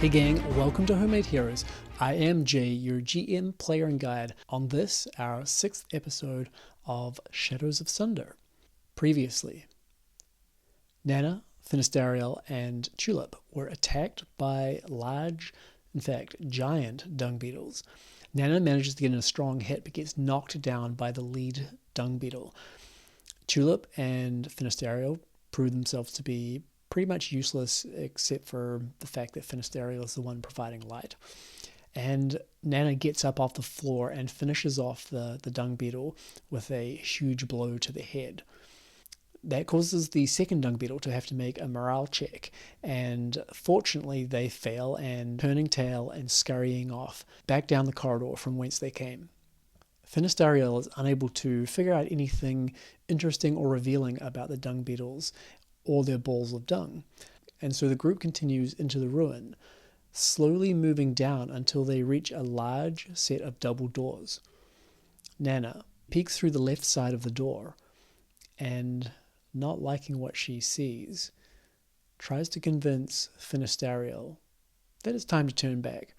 Hey gang, welcome to Homemade Heroes. I am Jay, your GM, player and guide, on this, our 6th episode of Shadows of Sunder. Previously, Nana, Finistariel, and Tulip were attacked by large, in fact, giant dung beetles. Nana manages to get in a strong hit but gets knocked down by the lead dung beetle. Tulip and Finistariel prove themselves to be pretty much useless except for the fact that Finistariel is the one providing light. And Nana gets up off the floor and finishes off the dung beetle with a huge blow to the head. That causes the second dung beetle to have to make a morale check, and fortunately they fail and turning tail and scurrying off back down the corridor from whence they came. Finistariel is unable to figure out anything interesting or revealing about the dung beetles or their balls of dung, and so the group continues into the ruin, slowly moving down until they reach a large set of double doors. Nana peeks through the left side of the door and, not liking what she sees, tries to convince Finistariel that it's time to turn back,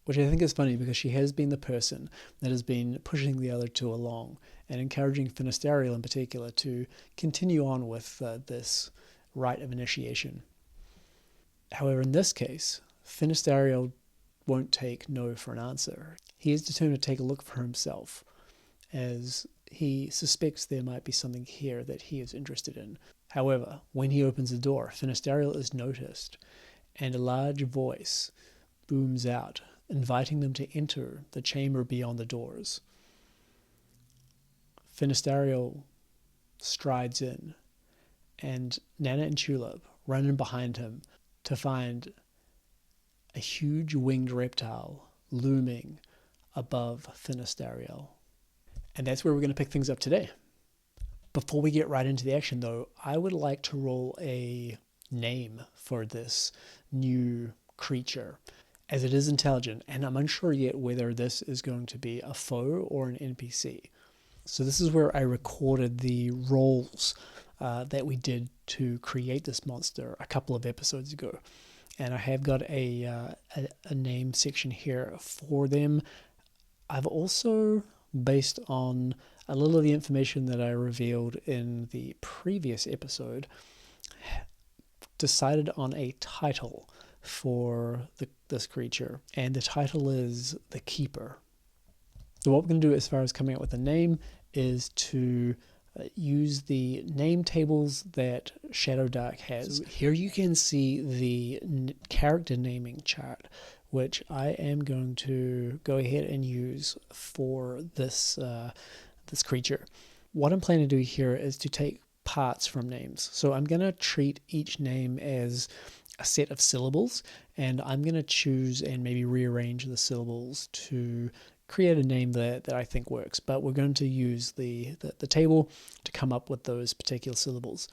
which I think is funny because she has been the person that has been pushing the other two along and encouraging Finistariel in particular to continue on with this rite of initiation. However, in this case, Finistariel won't take no for an answer. He is determined to take a look for himself, as he suspects there might be something here that he is interested in. However, when he opens the door, Finistariel is noticed, and a large voice booms out, inviting them to enter the chamber beyond the doors. Finistariel strides in, and Nana and Tulip run in behind him to find a huge winged reptile looming above Finistariel. And that's where we're going to pick things up today. Before we get right into the action, though, I would like to roll a name for this new creature, as it is intelligent, and I'm unsure yet whether this is going to be a foe or an NPC. So this is where I recorded the rolls that we did to create this monster a couple of episodes ago. And I have got a name section here for them. I've also, based on a little of the information that I revealed in the previous episode, decided on a title for this creature, and the title is The Keeper. So what we're going to do as far as coming up with a name is to use the name tables that Shadowdark has. So here you can see the character naming chart, which I am going to go ahead and use for this this creature. What I'm planning to do here is to take parts from names. So I'm going to treat each name as a set of syllables, and I'm going to choose and maybe rearrange the syllables to create a name that I think works. But we're going to use the table to come up with those particular syllables.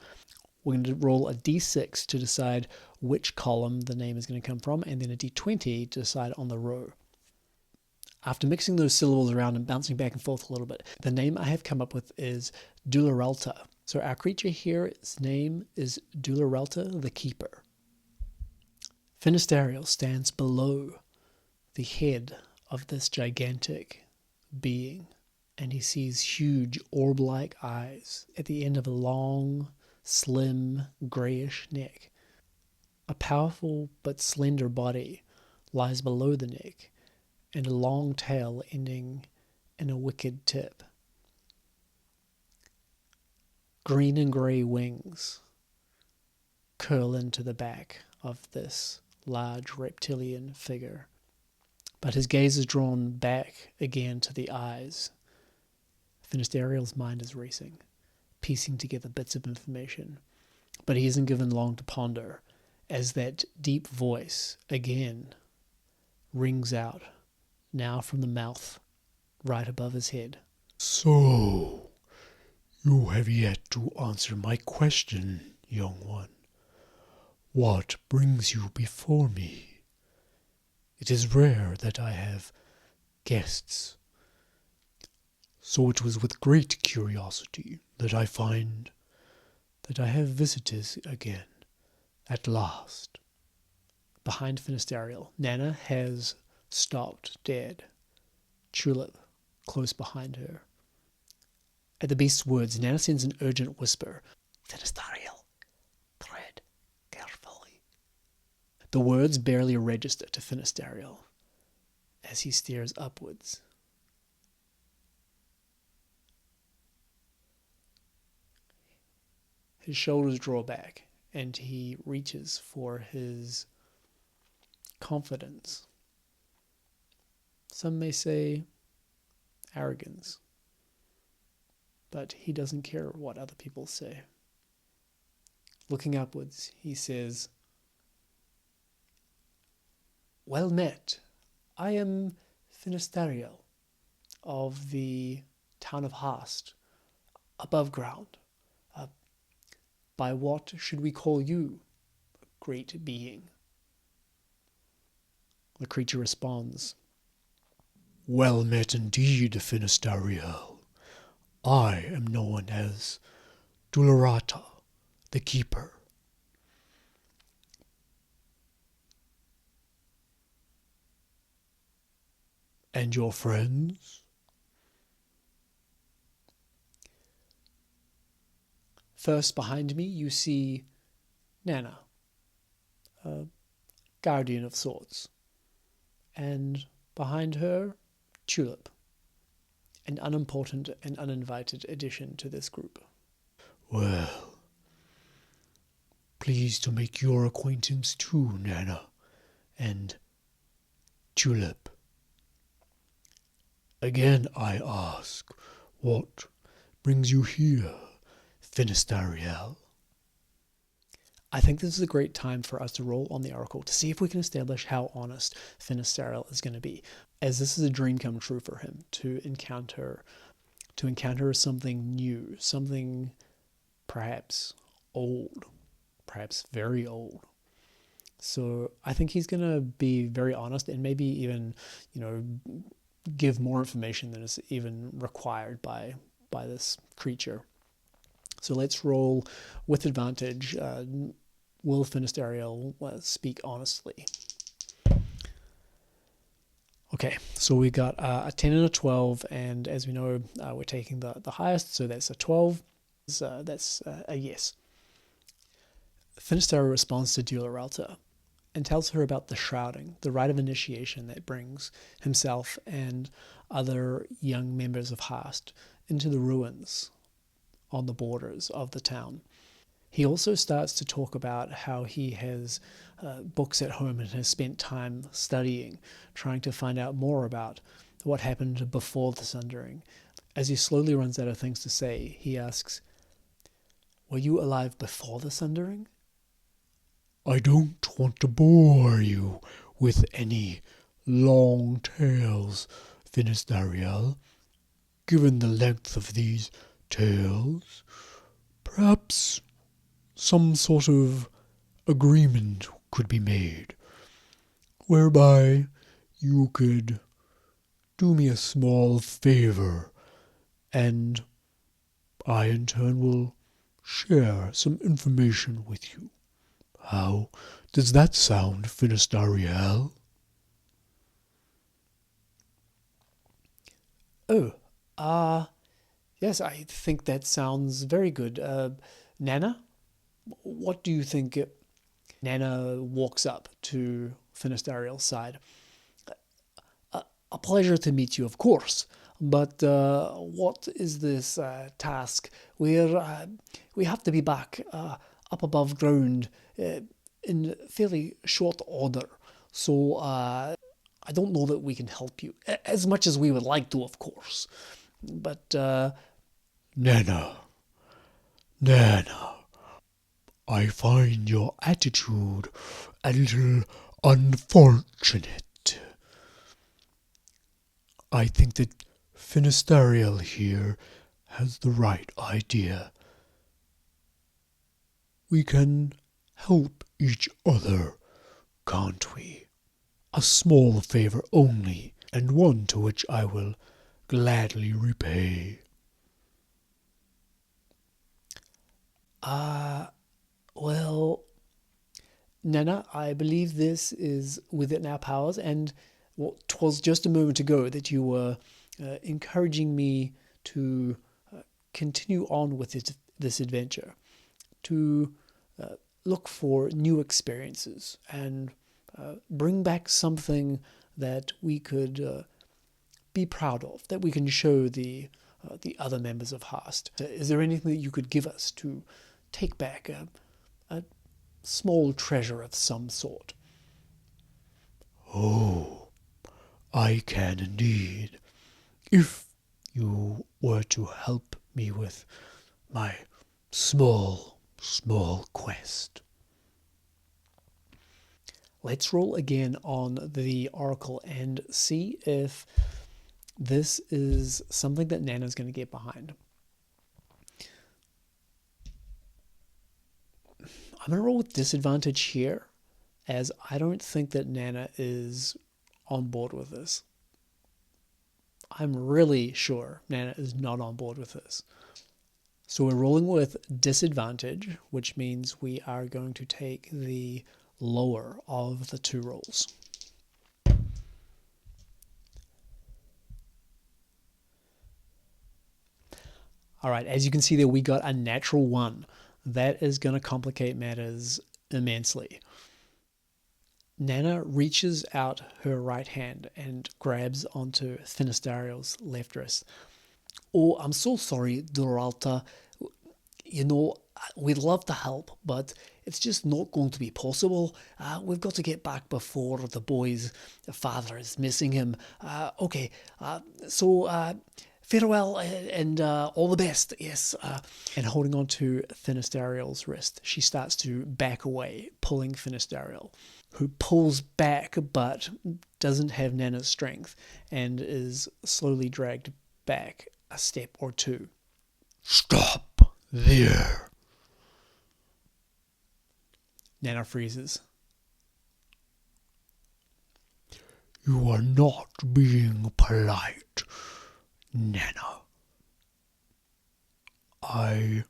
We're going to roll a d6 to decide which column the name is going to come from, and then a d20 to decide on the row. After mixing those syllables around and bouncing back and forth a little bit, the name I have come up with is Dularalta. So our creature here, its name is Dularalta the Keeper. Finistariel stands below the head of this gigantic being, and he sees huge orb-like eyes at the end of a long, slim, greyish neck. A powerful but slender body lies below the neck, and a long tail ending in a wicked tip. Green and grey wings curl into the back of this large reptilian figure, but his gaze is drawn back again to the eyes. Finistariel's mind is racing, piecing together bits of information, but he isn't given long to ponder, as that deep voice again rings out, now from the mouth right above his head. So, you have yet to answer my question, young one. What brings you before me? It is rare that I have guests, so it was with great curiosity that I find that I have visitors again, at last. behind Finistarial. Nana has stopped dead. Tulip close behind her. At the beast's words, Nana sends an urgent whisper. Finistarial, tread carefully. The words barely register to Finistarial as he stares upwards. His shoulders draw back, and he reaches for his confidence. Some may say arrogance, but he doesn't care what other people say. Looking upwards, he says, "Well met. I am Finistarial of the town of Hast, above ground. By what should we call you, great being?" The creature responds, Well met indeed, Finistariel. I am known as Dularalta, the Keeper. And your friends? First, behind me, you see Nana, a guardian of sorts. And behind her, Tulip, an unimportant and uninvited addition to this group. Well, pleased to make your acquaintance too, Nana, and Tulip. Again I ask, what brings you here, Finistariel? I think this is a great time for us to roll on the Oracle to see if we can establish how honest Finistariel is going to be, as this is a dream come true for him to encounter something new, something perhaps old, perhaps very old. So I think he's going to be very honest and maybe even, give more information than is even required by this creature. So let's roll with advantage. Will Finistariel speak honestly? Okay, so we got a 10 and a 12, and as we know, we're taking the highest, so that's a 12. That's a yes. Finistariel responds to Dularalta and tells her about the shrouding, the rite of initiation that brings himself and other young members of Hast into the ruins on the borders of the town. He also starts to talk about how he has books at home and has spent time studying, trying to find out more about what happened before the Sundering. As he slowly runs out of things to say, he asks, "Were you alive before the Sundering?" I don't want to bore you with any long tales, Finistariel. Given the length of these tales, perhaps some sort of agreement could be made, whereby you could do me a small favor, and I in turn will share some information with you. How does that sound, Finistariel? Oh, yes, I think that sounds very good. Nana, what do you think? Nana walks up to Finistariel's side. A pleasure to meet you, of course. But what is this task? We have to be back up above ground in fairly short order. So I don't know that we can help you as much as we would like to, of course. But Nana, Nana, I find your attitude a little unfortunate. I think that Finistariel here has the right idea. We can help each other, can't we? A small favor only, and one to which I will gladly repay. well, Nana, I believe this is within our powers, and well, 'twas just a moment ago that you were encouraging me to continue on with this adventure, to look for new experiences and bring back something that we could be proud of, that we can show the other members of Hast. Is there anything that you could give us to take back a small treasure of some sort? Oh, I can indeed. If you were to help me with my small quest. Let's roll again on the Oracle and see if this is something that Nana's going to get behind. I'm going to roll with disadvantage here, as I don't think that Nana is on board with this. I'm really sure Nana is not on board with this. So we're rolling with disadvantage, which means we are going to take the lower of the two rolls. All right, as you can see there, we got a natural 1. That is going to complicate matters immensely. Nana reaches out her right hand and grabs onto Finistariel's left wrist. Oh, I'm so sorry, Dularalta. You know, we'd love to help, but it's just not going to be possible. We've got to get back before the boy's father is missing him. So farewell and all the best, yes. And holding on to Finistariel's wrist, she starts to back away, pulling Finistariel, who pulls back but doesn't have Nana's strength and is slowly dragged back a step or two. Stop there. Nana freezes. You are not being polite, Nana. I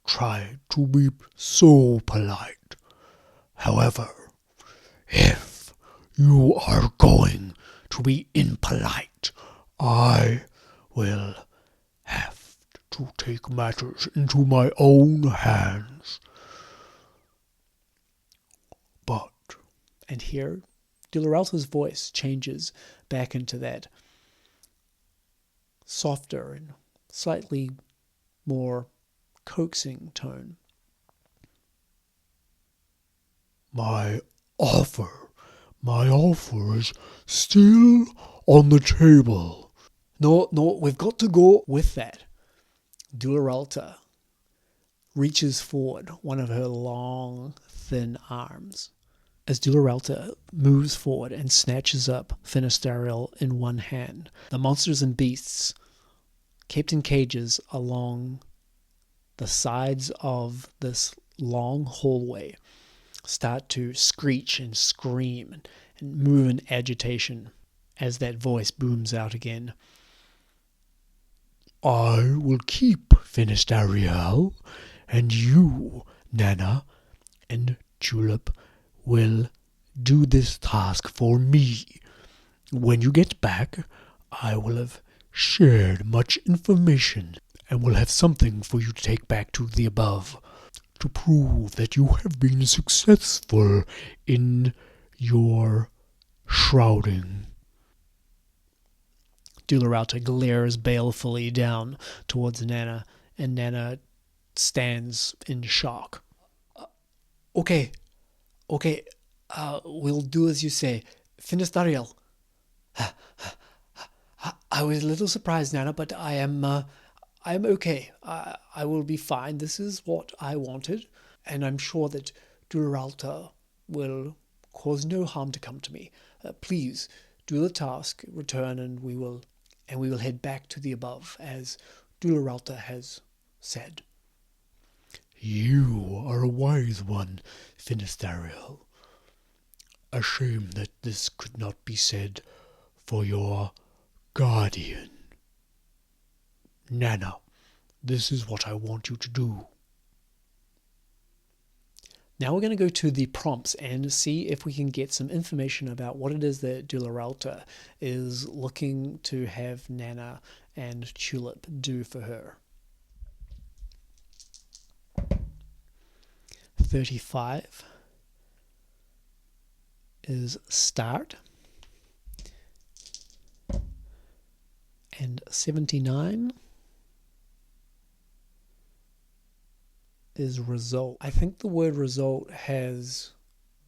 try to be so polite. However, if you are going to be impolite, I will have to take matters into my own hands. But... And here, Dularalta's voice changes back into that softer and slightly more coaxing tone. My offer is still on the table. No, we've got to go with that. Dularalta reaches forward one of her long, thin arms. As Dularalta moves forward and snatches up Finistariel in one hand, the monsters and beasts kept in cages along the sides of this long hallway start to screech and scream and move in agitation as that voice booms out again. I will keep Finistariel, and you, Nana, and Julep will do this task for me. When you get back, I will have shared much information and will have something for you to take back to the above to prove that you have been successful in your shrouding. Dularalta glares balefully down towards Nana, and Nana stands in shock. Okay, we'll do as you say. Finistariel. I was a little surprised, Nana, but I am okay. I will be fine. This is what I wanted, and I'm sure that Dularalta will cause no harm to come to me. Please do the task, return, and we will head back to the above, as Dularalta has said. You are a wise one, Finistariel. A shame that this could not be said for your guardian. Nana, this is what I want you to do. Now we're going to go to the prompts and see if we can get some information about what it is that Dularalta is looking to have Nana and Tulip do for her. 35 is start, and 79 is result. I think the word result has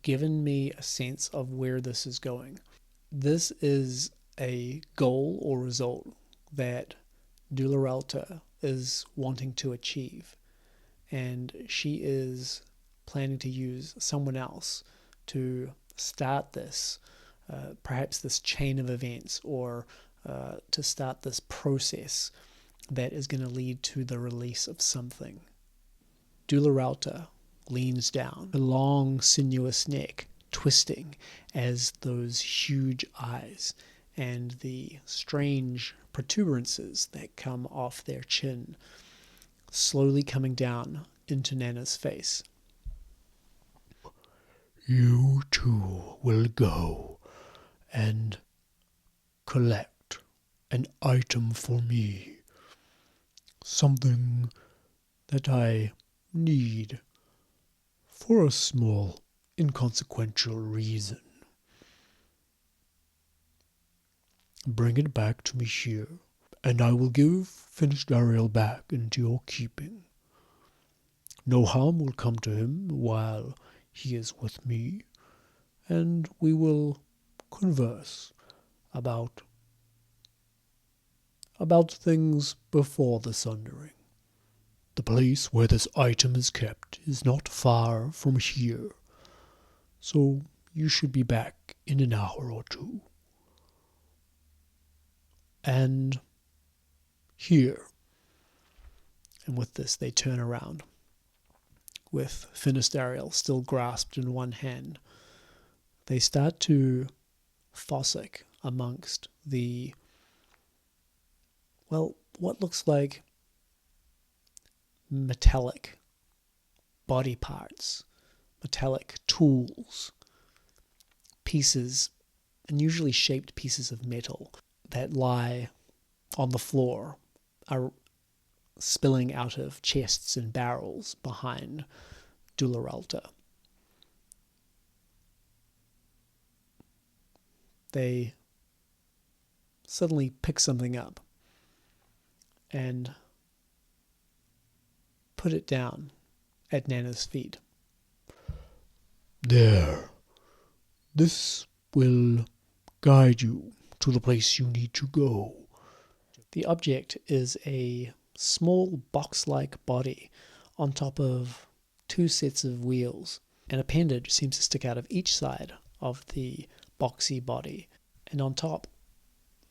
given me a sense of where this is going. This is a goal or result that Dularalta is wanting to achieve, and she is planning to use someone else to start this, perhaps this chain of events, or to start this process that is going to lead to the release of something. Dularalta leans down, a long, sinuous neck twisting as those huge eyes and the strange protuberances that come off their chin slowly coming down into Nana's face. You two will go and collect an item for me. Something that I need for a small, inconsequential reason. Bring it back to me here, and I will give finished Ariel back into your keeping. No harm will come to him while he is with me, and we will converse about things before the sundering. The place where this item is kept is not far from here, so you should be back in an hour or two. And here. And with this, they turn around, with finished Ariel still grasped in one hand. They start to fossick amongst the, well, what looks like metallic body parts, metallic tools, pieces, unusually shaped pieces of metal that lie on the floor, are spilling out of chests and barrels behind Dularalta. They suddenly pick something up and put it down at Nana's feet. There. This will guide you to the place you need to go. The object is a small box-like body on top of two sets of wheels. An appendage seems to stick out of each side of the boxy body, and on top,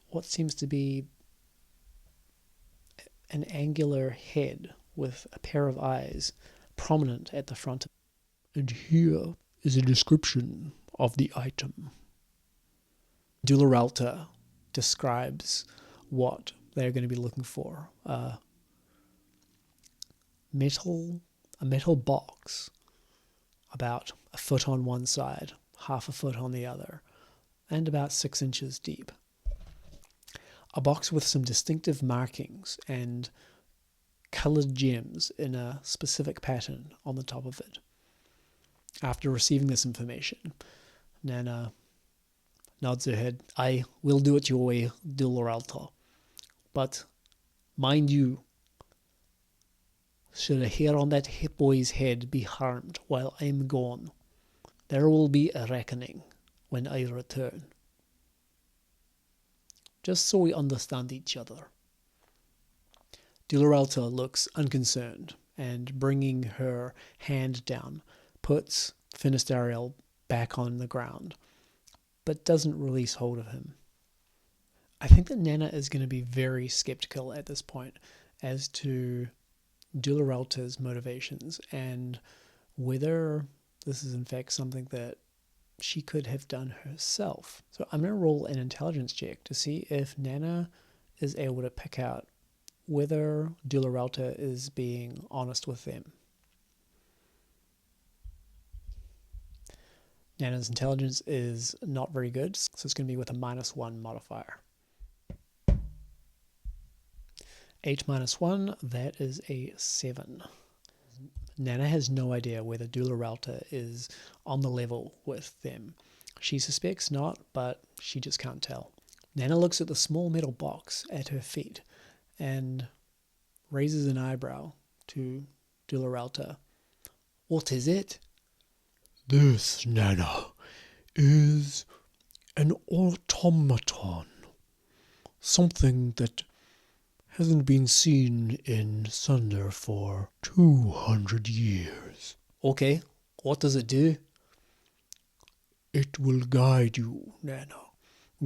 what seems to be an angular head with a pair of eyes prominent at the front. And here is a description of the item. Dularalta describes what they're going to be looking for. A metal box about a foot on one side, half a foot on the other, and about 6 inches deep. A box with some distinctive markings and coloured gems in a specific pattern on the top of it. After receiving this information, Nana nods her head. I will do it your way, Dularalta. But, mind you, should a hair on that boy's head be harmed while I'm gone, there will be a reckoning when I return. Just so we understand each other. Dularalta looks unconcerned, and bringing her hand down, puts finished Ariel back on the ground, but doesn't release hold of him. I think that Nana is going to be very skeptical at this point as to Dularalta's motivations and whether this is in fact something that she could have done herself. So I'm going to roll an intelligence check to see if Nana is able to pick out whether Dularalta is being honest with them. Nana's intelligence is not very good, so it's going to be with a -1 modifier. 8 minus 1, that is a 7. Nana has no idea whether Dularalta is on the level with them. She suspects not, but she just can't tell. Nana looks at the small metal box at her feet and raises an eyebrow to Dularalta. What is it? This, Nana, is an automaton. Something that hasn't been seen in Sunder for 200 years. Okay, what does it do? It will guide you, Nana.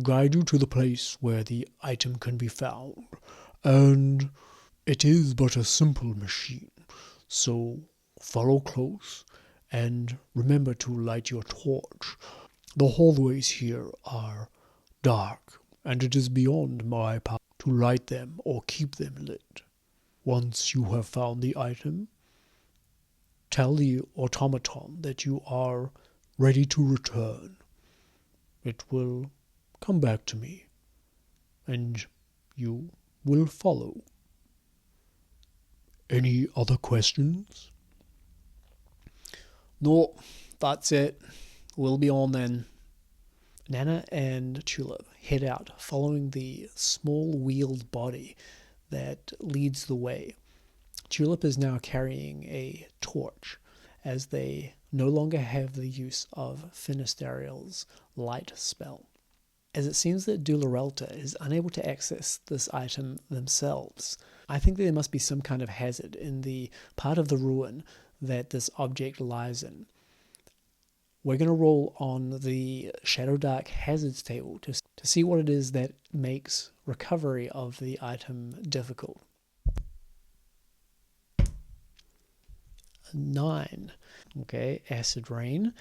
Guide you to the place where the item can be found. And it is but a simple machine. So follow close and remember to light your torch. The hallways here are dark, and it is beyond my power to light them or keep them lit. Once you have found the item, tell the automaton that you are ready to return. It will come back to me, and you will follow. Any other questions? No, that's it. We'll be on then. Nana and Tulip head out, following the small wheeled body that leads the way. Tulip is now carrying a torch, as they no longer have the use of Finistariel's light spell. As it seems that Dularalta is unable to access this item themselves, I think there must be some kind of hazard in the part of the ruin that this object lies in. We're going to roll on the Shadowdark hazards table to see what it is that makes recovery of the item difficult. 9. Okay, acid rain.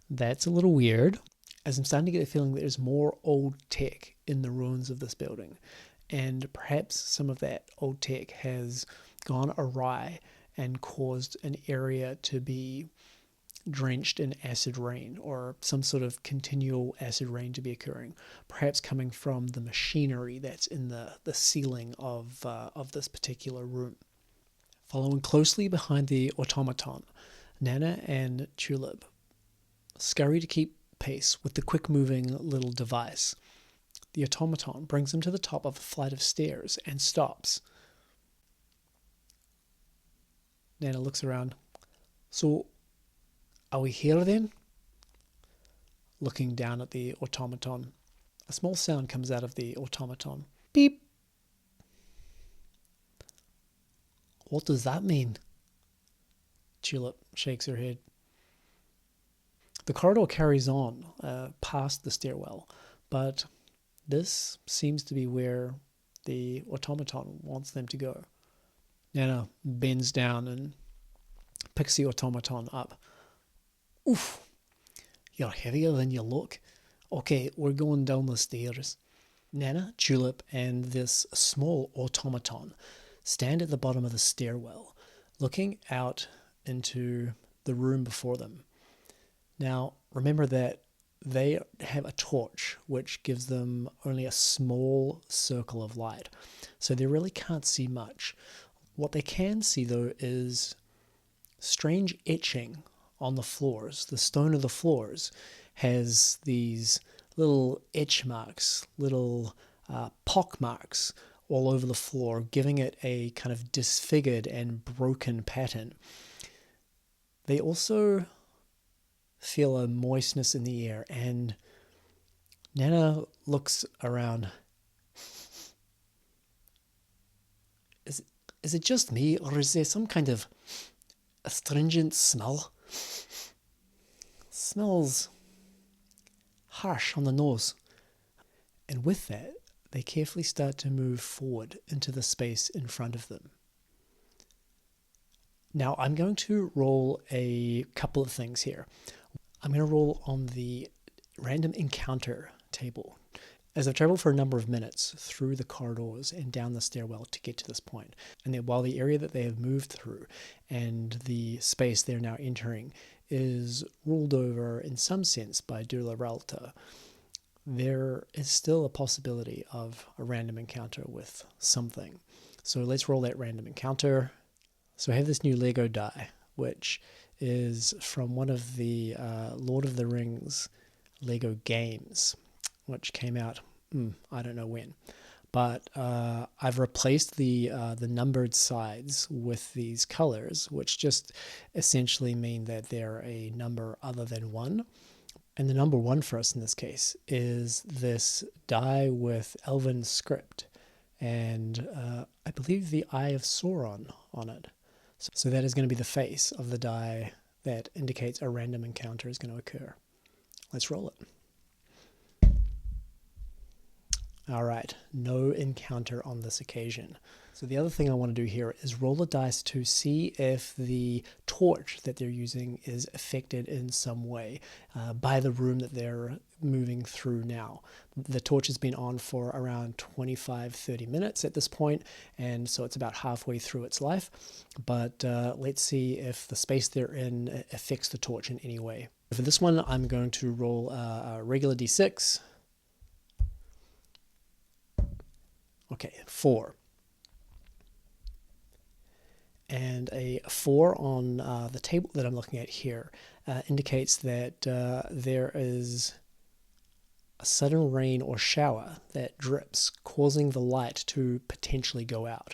That's a little weird, as I'm starting to get a feeling that there's more old tech in the ruins of this building, and perhaps some of that old tech has gone awry and caused an area to be drenched in acid rain, or some sort of continual acid rain to be occurring, perhaps coming from the machinery that's in the ceiling of this particular room. Following closely behind the automaton, Nana and Tulip scurry to keep pace with the quick-moving little device. The automaton brings them to the top of a flight of stairs and stops. Nana looks around. So, are we here then? Looking down at the automaton, a small sound comes out of the automaton. Beep! What does that mean? Tulip shakes her head. The corridor carries on past the stairwell, but this seems to be where the automaton wants them to go. Nana bends down and picks the automaton up. Oof, you're heavier than you look. Okay, we're going down the stairs. Nana, Tulip, and this small automaton stand at the bottom of the stairwell, looking out into the room before them. Now, remember that they have a torch, which gives them only a small circle of light, so they really can't see much. What they can see, though, is strange etching on the floors. The stone of the floors has these little etch marks, little pock marks all over the floor, giving it a kind of disfigured and broken pattern. They also feel a moistness in the air, and Nana looks around. Is it just me, or is there some kind of astringent smell? Smells harsh on the nose. And with that, they carefully start to move forward into the space in front of them. Now, I'm going to roll a couple of things here. I'm going to roll on the random encounter table, as I've traveled for a number of minutes through the corridors and down the stairwell to get to this point. And then while the area that they have moved through and the space they're now entering is ruled over in some sense by Dularalta, there is still a possibility of a random encounter with something. So let's roll that random encounter. So I have this new Lego die, which is from one of the Lord of the Rings Lego games, which came out, I don't know when. But I've replaced the numbered sides with these colors, which just essentially mean that they're a number other than 1. And the number 1 for us in this case is this die with Elven script, and I believe the Eye of Sauron on it. So that is going to be the face of the die that indicates a random encounter is going to occur. Let's roll it. All right, no encounter on this occasion. So the other thing I want to do here is roll the dice to see if the torch that they're using is affected in some way by the room that they're moving through now. The torch has been on for around 25-30 minutes at this point, and so it's about halfway through its life. But let's see if the space they're in affects the torch in any way. For this one, I'm going to roll a regular d6. Okay, 4. And a 4 on the table that I'm looking at here indicates that there is a sudden rain or shower that drips, causing the light to potentially go out.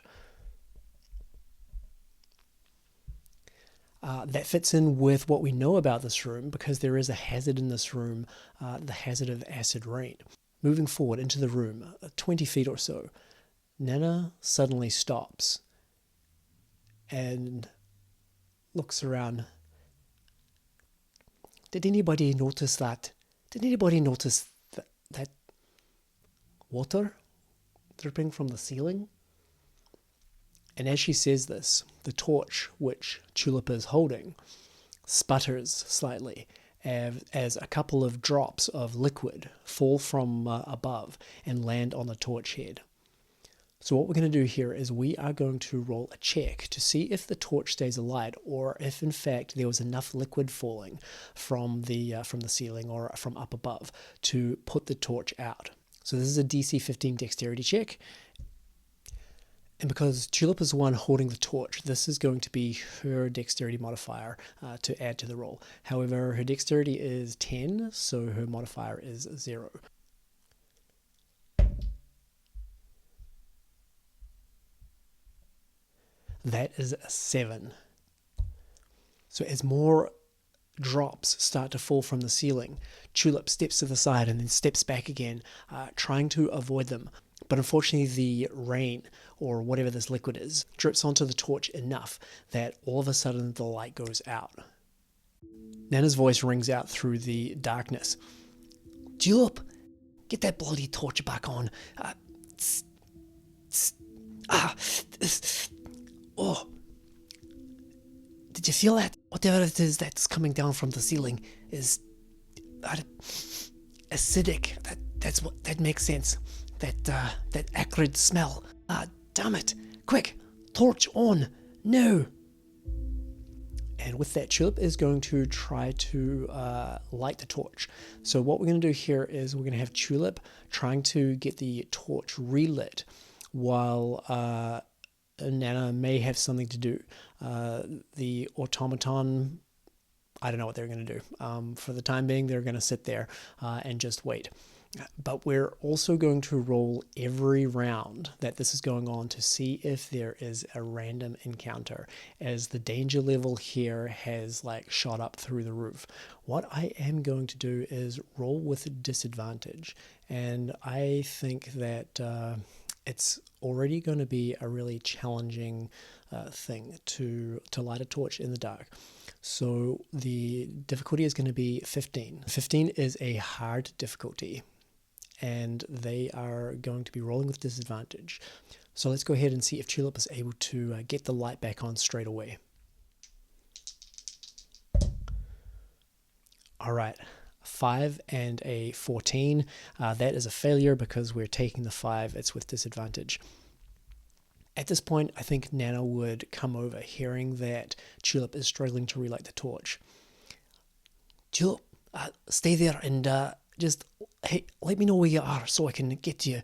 That fits in with what we know about this room, because there is a hazard in this room, the hazard of acid rain. Moving forward into the room, 20 feet or so, Nana suddenly stops and looks around. Did anybody notice that? Did anybody notice that water dripping from the ceiling? And as she says this, the torch which Tulip is holding sputters slightly as a couple of drops of liquid fall from above and land on the torch head. So what we're going to do here is we are going to roll a check to see if the torch stays alight, or if in fact there was enough liquid falling from the ceiling or from up above to put the torch out. So this is a DC 15 dexterity check. And because Tulip is the one holding the torch, this is going to be her dexterity modifier to add to the roll. However, her dexterity is 10, so her modifier is 0. That is a 7. So as more drops start to fall from the ceiling, Tulip steps to the side and then steps back again, trying to avoid them. But unfortunately, the rain, or whatever this liquid is, drips onto the torch enough that all of a sudden the light goes out. Nana's voice rings out through the darkness. Tulip, get that bloody torch back on. Oh, did you feel that? Whatever it is that's coming down from the ceiling is acidic. That makes sense. That acrid smell. Damn it! Quick, torch on! No! And with that, Tulip is going to try to light the torch. So what we're going to do here is we're going to have Tulip trying to get the torch relit, while Nana may have something to do. The automaton, I don't know what they're going to do. For the time being, they're going to sit there and just wait. But we're also going to roll every round that this is going on to see if there is a random encounter, as the danger level here has shot up through the roof. What I am going to do is roll with disadvantage, and I think that it's already going to be a really challenging thing to light a torch in the dark. So the difficulty is going to be 15. 15 is a hard difficulty, and they are going to be rolling with disadvantage. So let's go ahead and see if Tulip is able to get the light back on straight away. All right, 5 and a 14. That is a failure because we're taking the 5. It's with disadvantage. At this point, I think Nana would come over, hearing that Tulip is struggling to relight the torch. Julep, stay there and just hey, let me know where you are so I can get to you.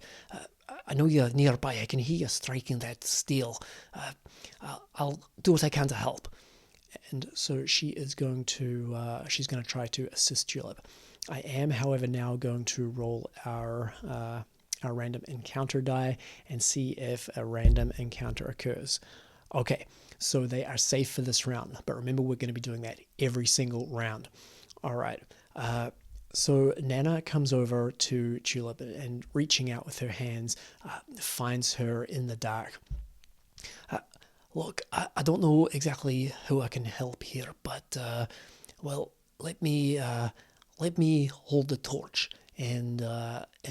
I know you're nearby. I can hear you striking that steel. I'll do what I can to help. And so she's going to try to assist Julep. I am, however, now going to roll our random encounter die and see if a random encounter occurs. Okay, so they are safe for this round, but remember we're going to be doing that every single round. All right. So Nana comes over to Julep and reaching out with her hands, finds her in the dark. Look, I don't know exactly who I can help here, but well, let me hold the torch and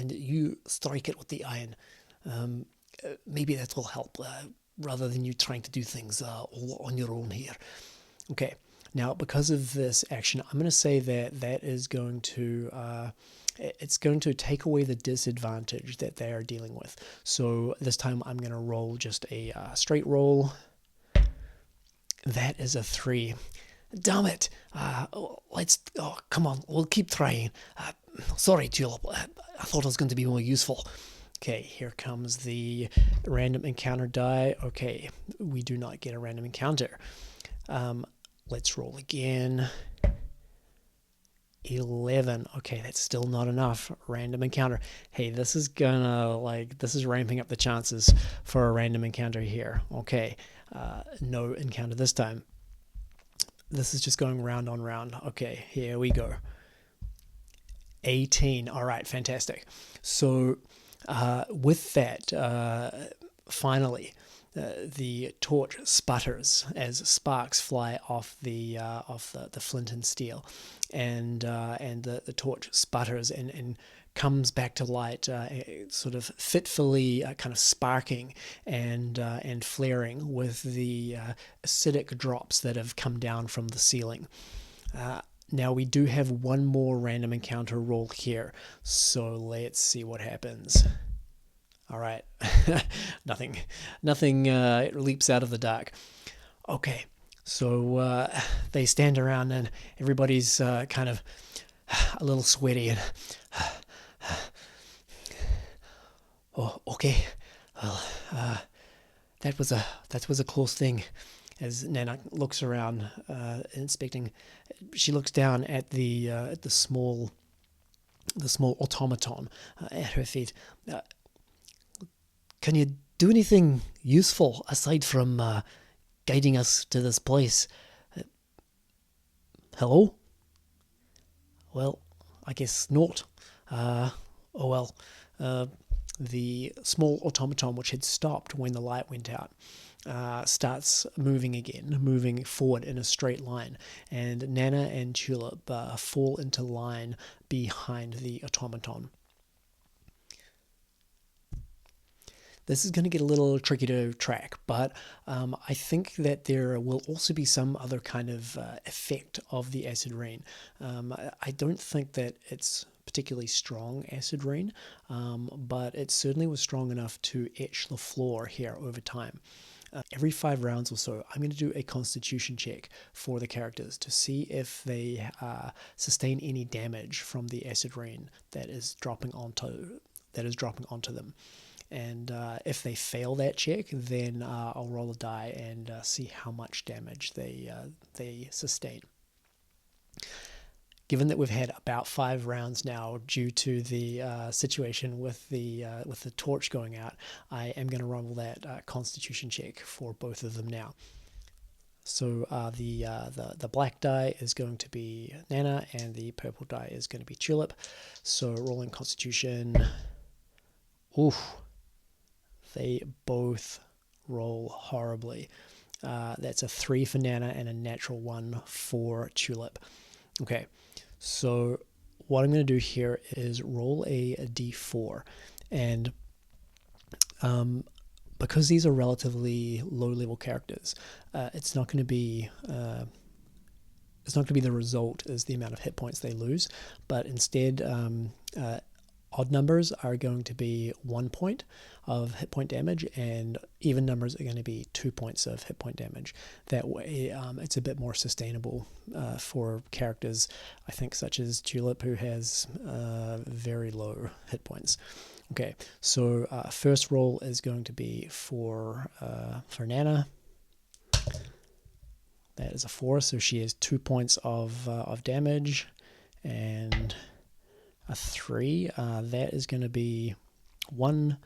you strike it with the iron. Maybe that will help, rather than you trying to do things all on your own here. Okay. Now, because of this action, I'm going to say that is going to it's going to take away the disadvantage that they are dealing with. So this time I'm going to roll just a straight roll. That is a 3. Damn it! Come on, we'll keep trying. Sorry, Julep. I thought it was going to be more useful. Okay, here comes the random encounter die. Okay, we do not get a random encounter. Let's roll again. 11. Okay, that's still not enough. Random encounter. Hey, this is ramping up the chances for a random encounter here. Okay, no encounter this time. This is just going round on round. Okay, here we go. 18. All right, fantastic. So with that, finally, the torch sputters as sparks fly off the flint and steel, and the torch sputters and comes back to light, sort of fitfully kind of sparking and flaring with the acidic drops that have come down from the ceiling. Now we do have one more random encounter roll here, so let's see what happens. All right, nothing leaps out of the dark. Okay, so they stand around and everybody's kind of a little sweaty and oh, okay. Well, that was a close thing. As Nana looks around, inspecting, she looks down at the small automaton at her feet. Can you do anything useful aside from guiding us to this place? Hello? Well, I guess not. Oh well. The small automaton, which had stopped when the light went out, starts moving again, moving forward in a straight line, and Nana and Julep fall into line behind the automaton. This is going to get a little tricky to track, but I think that there will also be some other kind of effect of the acid rain. I don't think that it's particularly strong acid rain, but it certainly was strong enough to etch the floor here over time. Every 5 rounds or so, I'm going to do a constitution check for the characters to see if they sustain any damage from the acid rain that is dropping onto them. And if they fail that check, then I'll roll a die and see how much damage they sustain. Given that we've had about 5 rounds now, due to the situation with the torch going out, I am going to roll that Constitution check for both of them now. So the black die is going to be Nana, and the purple die is going to be Julep. So rolling Constitution. Oof. They both roll horribly. That's a 3 for Nana and a natural 1 for Julep. Okay, so what I'm going to do here is roll a d4, and because these are relatively low-level characters, it's not going to be the result is the amount of hit points they lose, but instead Odd numbers are going to be 1 point of hit point damage, and even numbers are going to be 2 points of hit point damage. That way, it's a bit more sustainable for characters, I think, such as Tulip, who has very low hit points. Okay, so first roll is going to be for Nana. That is a 4, so she has 2 points of damage, and a 3. That is going to be 1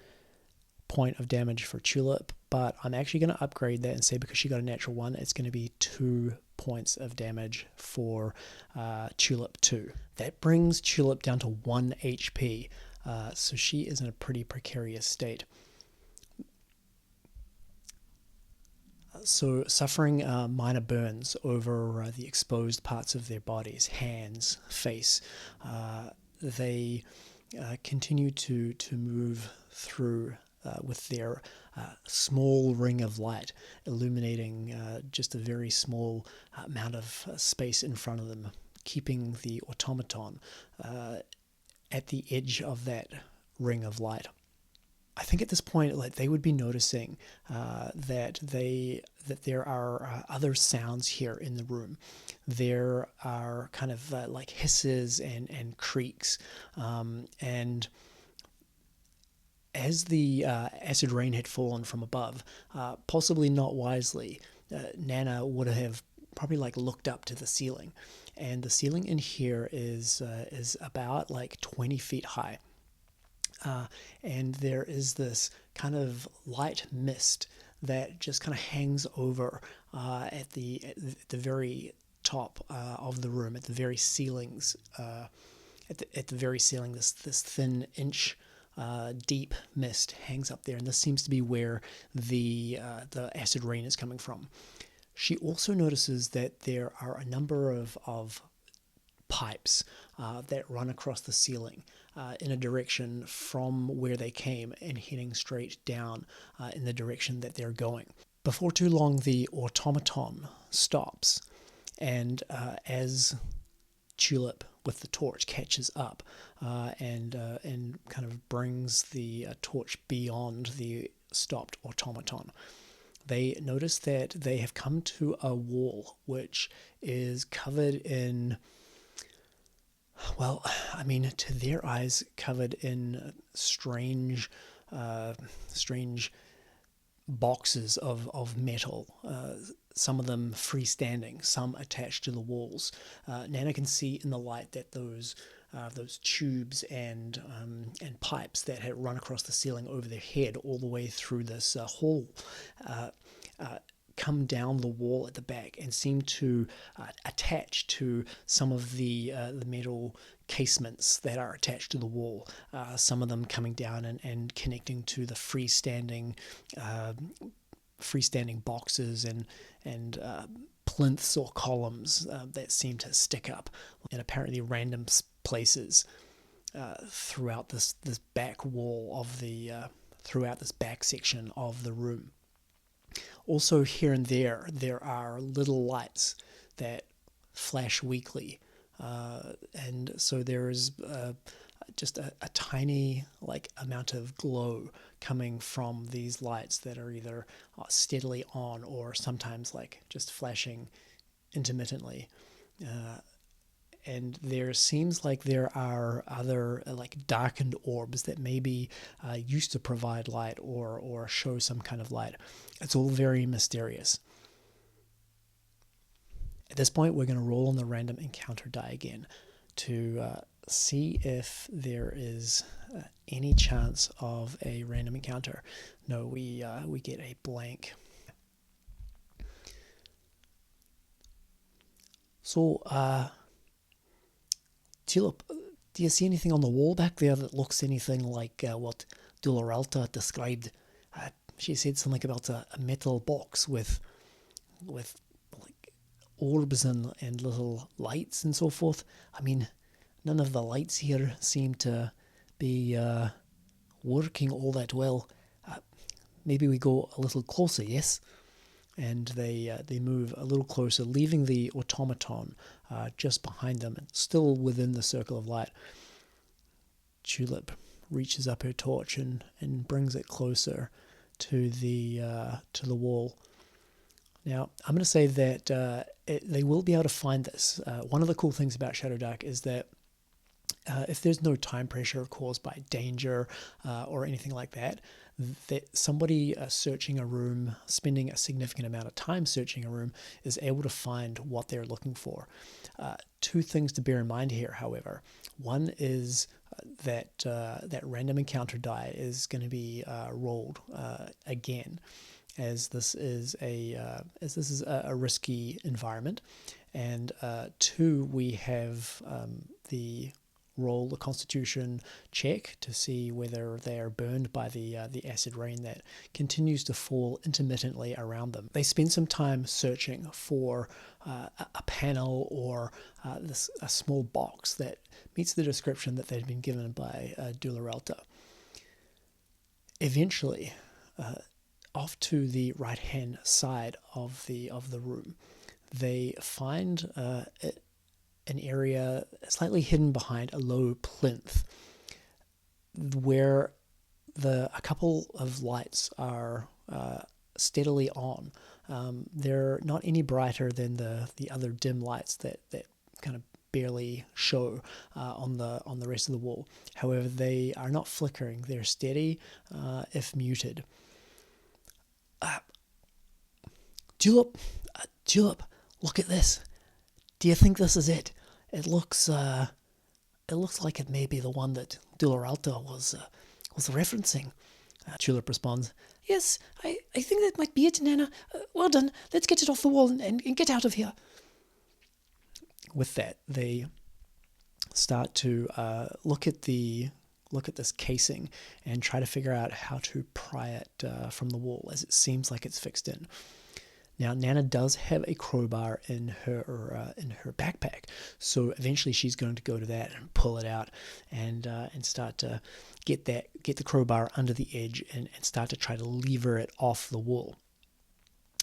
point of damage for Tulip, but I'm actually going to upgrade that and say because she got a natural 1, it's going to be 2 points of damage for Tulip too. That brings Tulip down to 1 HP, so she is in a pretty precarious state. So suffering minor burns over the exposed parts of their bodies, hands, face. They continue to move through with their small ring of light illuminating just a very small amount of space in front of them, keeping the automaton at the edge of that ring of light. I think at this point, like, they would be noticing that there are other sounds here in the room. There are kind of like hisses and creaks, and as the acid rain had fallen from above, possibly not wisely, Nana would have probably like looked up to the ceiling, and the ceiling in here is about like 20 feet high. And there is this kind of light mist that just kind of hangs over at the very top of the room, at the very ceilings, at the very ceiling. This thin inch deep mist hangs up there, and this seems to be where the acid rain is coming from. She also notices that there are a number of pipes that run across the ceiling in a direction from where they came and heading straight down in the direction that they're going. Before too long, the automaton stops, and as Tulip with the torch catches up and kind of brings the torch beyond the stopped automaton, they notice that they have come to a wall which is covered in, well, I mean, to their eyes, covered in strange boxes of metal. Some of them freestanding, some attached to the walls. Nana can see in the light that those tubes and pipes that had run across the ceiling over their head all the way through this hall come down the wall at the back and seem to attach to some of the metal casements that are attached to the wall. Some of them coming down and connecting to the freestanding boxes and plinths or columns that seem to stick up in apparently random places throughout this back wall of the throughout this back section of the room. Also, here and there are little lights that flash weakly, and so there is just a tiny like amount of glow coming from these lights that are either steadily on or sometimes like just flashing intermittently. And there seems like there are other like darkened orbs that maybe used to provide light or show some kind of light. It's all very mysterious. At this point, we're going to roll on the random encounter die again to see if there is any chance of a random encounter. No, we get a blank. So, Tulip, do you see anything on the wall back there that looks anything like what Dularalta described? She said something about a metal box with like orbs and little lights and so forth. I mean, none of the lights here seem to be working all that well. Maybe we go a little closer, yes? And they move a little closer, leaving the automaton just behind them, and still within the circle of light. Tulip reaches up her torch and brings it closer to the wall. Now, I'm going to say that they will be able to find this. One of the cool things about Shadowdark is that if there's no time pressure caused by danger or anything like that, that somebody searching a room, spending a significant amount of time searching a room, is able to find what they're looking for. Two things to bear in mind here, however. One is that random encounter die is going to be rolled again, as this is a risky environment, and two, we have the Constitution check to see whether they are burned by the acid rain that continues to fall intermittently around them. They spend some time searching for a panel or a small box that meets the description that they'd been given by Dularalta. Eventually, off to the right-hand side of the room, they find an area slightly hidden behind a low plinth, where a couple of lights are steadily on. They're not any brighter than the other dim lights that kind of barely show on the rest of the wall. However, they are not flickering; they're steady, if muted. Julep, look at this. Do you think this is it? It looks like it may be the one that Dularalta was referencing. Julep responds, "Yes, I think that might be it, Nana. Well done. Let's get it off the wall and get out of here." With that, they start to look at this casing and try to figure out how to pry it from the wall, as it seems like it's fixed in. Now, Nana does have a crowbar in her backpack, so eventually she's going to go to that and pull it out and start to get the crowbar under the edge and start to try to lever it off the wall.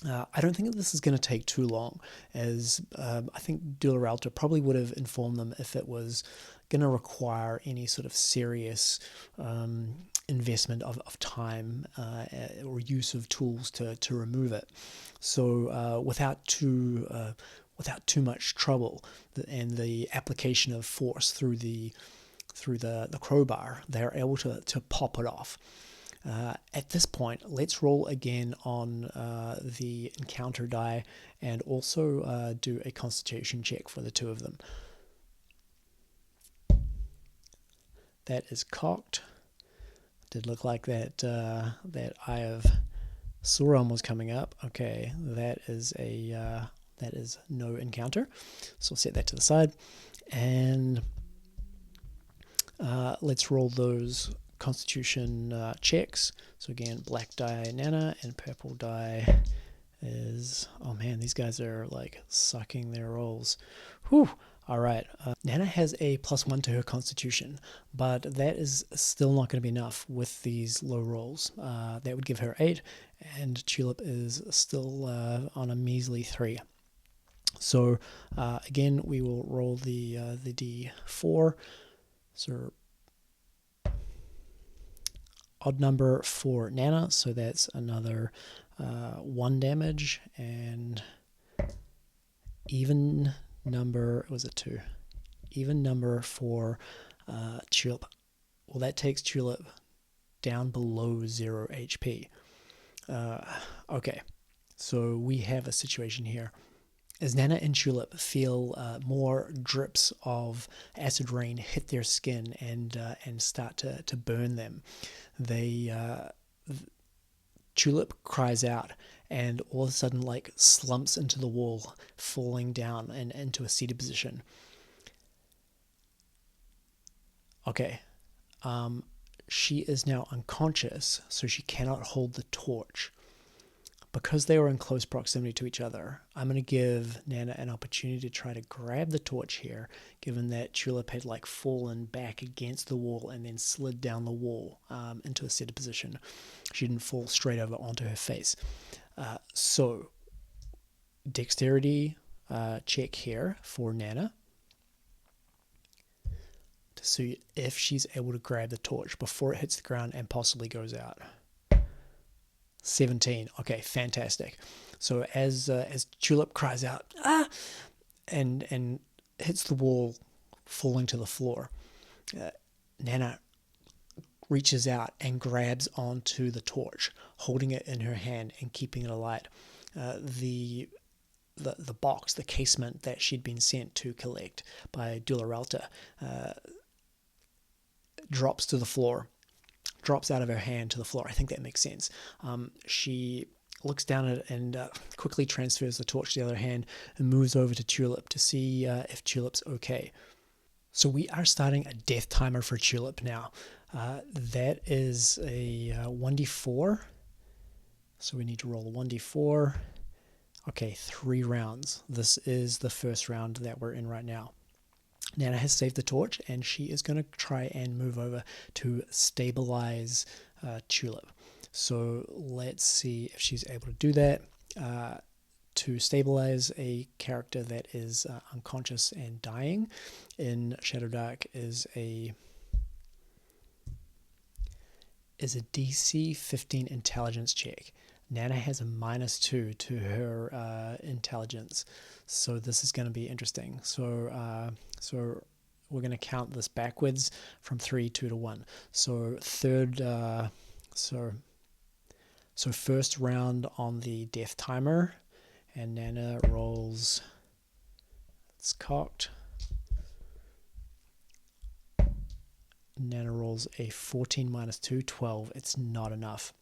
I don't think that this is going to take too long, as I think Dularalta probably would have informed them if it was going to require any sort of serious investment of time or use of tools to remove it. So without too much trouble and the application of force through the crowbar, they're able to pop it off. At this point, let's roll again on the encounter die and also do a constitution check for the two of them. That is cocked. Did look like that Eye of Sauron was coming up. Okay, that is no encounter. So I'll set that to the side, and let's roll those Constitution checks. So again, black die Nana and purple die is, oh man, these guys are like sucking their rolls. Whew. All right. Nana has a +1 to her Constitution, but that is still not going to be enough with these low rolls. That would give her 8, and Tulip is still on a measly 3. So again, we will roll the D4. So odd number for Nana, so that's another 1 damage, and even number, was it 2? Even number for Tulip. Well, that takes Tulip down below 0 HP. Okay, so we have a situation here. As Nana and Tulip feel more drips of acid rain hit their skin and start to burn them, Tulip cries out and all of a sudden like slumps into the wall, falling down and into a seated position. Okay, she is now unconscious, so she cannot hold the torch. Because they were in close proximity to each other, I'm going to give Nana an opportunity to try to grab the torch here, given that Tulip had like fallen back against the wall and then slid down the wall into a seated position. She didn't fall straight over onto her face. So, dexterity check here for Nana to see if she's able to grab the torch before it hits the ground and possibly goes out. 17. Okay, fantastic. So as Tulip cries out, ah, and hits the wall, falling to the floor, Nana reaches out and grabs onto the torch, holding it in her hand and keeping it alight. The box, the casement that she'd been sent to collect by Dularalta, drops to the floor, drops out of her hand to the floor. I think that makes sense. She looks down at it and quickly transfers the torch to the other hand and moves over to Tulip to see if Tulip's okay. So we are starting a death timer for Tulip now. That is a 1d4. So we need to roll a 1d4. Okay, 3 rounds. This is the first round that we're in right now. Nana has saved the torch, and she is going to try and move over to stabilize Tulip. So let's see if she's able to do that. To stabilize a character that is unconscious and dying in Shadowdark is a DC 15 intelligence check. Nana has a -2 to her intelligence, so this is going to be interesting. So we're going to count this backwards from 3, 2 to 1. So so first round on the death timer, and Nana rolls. It's cocked. Nana rolls a 14 -2, 12. It's not enough.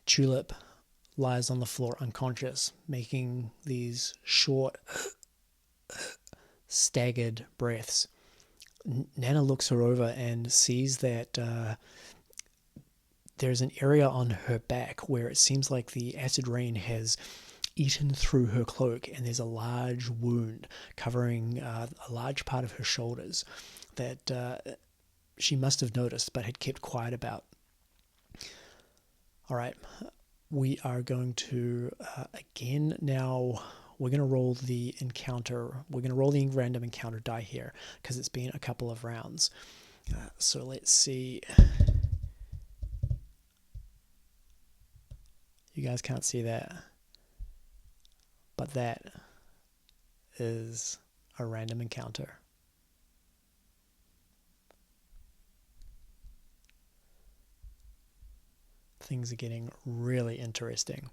Tulip lies on the floor unconscious, making these short, staggered breaths. Nana looks her over and sees that there's an area on her back where it seems like the acid rain has eaten through her cloak, and there's a large wound covering a large part of her shoulders that she must have noticed but had kept quiet about. All right, we are going to, again, now we're going to roll the encounter. We're going to roll the random encounter die here because it's been a couple of rounds. So let's see. You guys can't see that, but that is a random encounter. Things are getting really interesting.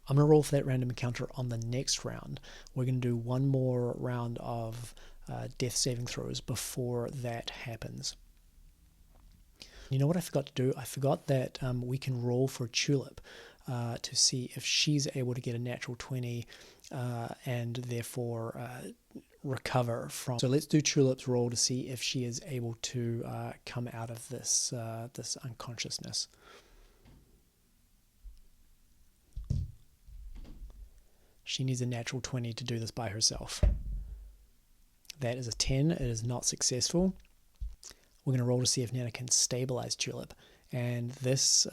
I'm going to roll for that random encounter on the next round. We're going to do one more round of death saving throws before that happens. You know what I forgot to do? I forgot that we can roll for Tulip to see if she's able to get a natural 20 and therefore recover from. So let's do Tulip's roll to see if she is able to come out of this this unconsciousness. She needs a natural 20 to do this by herself. That is a 10. It is not successful. We're going to roll to see if Nana can stabilize Tulip. And this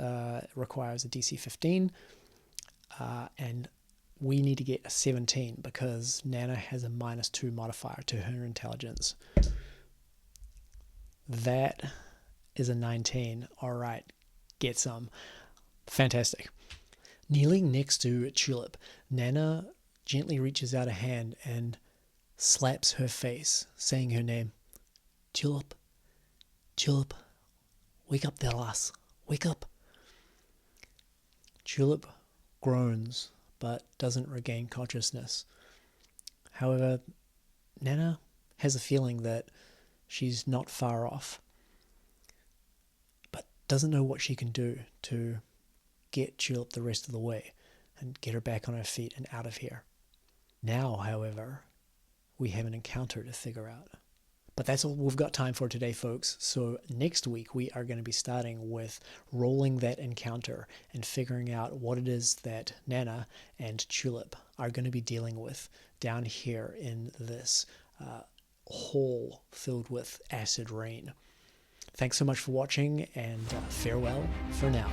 requires a DC 15. And we need to get a 17 because Nana has a -2 modifier to her intelligence. That is a 19. All right, get some. Fantastic. Kneeling next to Tulip, Nana gently reaches out a hand and slaps her face, saying her name. Tulip, Tulip, wake up there, lass, wake up. Tulip groans, but doesn't regain consciousness. However, Nana has a feeling that she's not far off, but doesn't know what she can do to get Tulip the rest of the way and get her back on her feet and out of here. Now, however, we have an encounter to figure out. But that's all we've got time for today, folks. So next week we are going to be starting with rolling that encounter and figuring out what it is that Nana and Tulip are going to be dealing with down here in this hall filled with acid rain. Thanks so much for watching, and farewell for now.